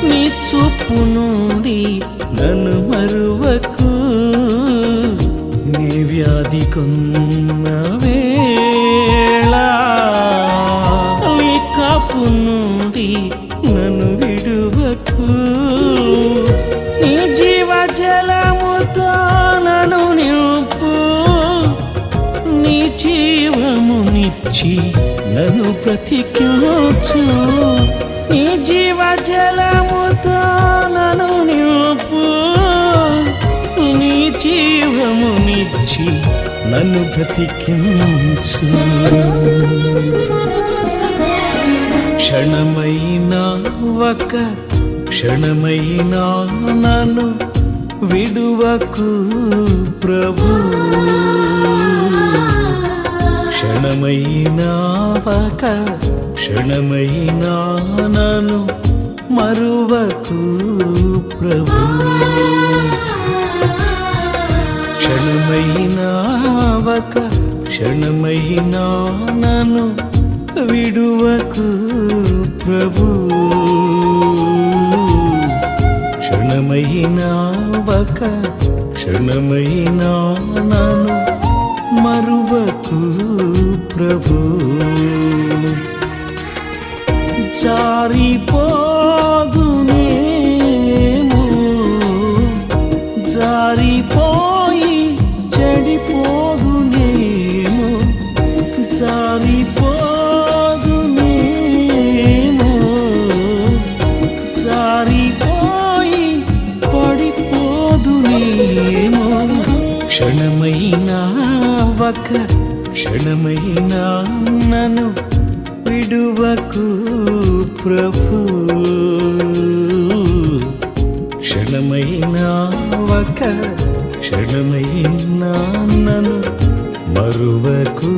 నీ చూపు నుండి నన్ను మరువకు, నీ వ్యాధి కొన్న వేళ నీ కాపు నుండి నన్ను విడువకు, నీ జీవజలముతో నన్ను నింపు, నీ జీవమునిచ్చి నన్ను బ్రతికించు, నీ జీవజలముతో నన్ను నింపు, నీ జీవమునిచ్చి నన్ను బ్రతికించు. క్షణమైనా ఒక క్షణమైనా నన్ను విడువకు ప్రభు, క్షణమైనా ఒక క్షణమైనా నన్ను మరువకు ప్రభు, క్షణమైనా ఒక క్షణమైనా నన్ను విడువకు ప్రభు, క్షణమైనా ఒక క్షణమైనా నన్ను మరువకు ప్రభు. జారిపోదునేమో, జారిపోయి చెడిపోదునేమో, జారిపోదునేమో, జారిపోయి పడిపోదునేమో, క్షణమైనా ఒక క్షణమైనా నన్ను విడువకు ప్రభు, క్షణమైనా ఒక క్షణమైనా నన్ను మరువకు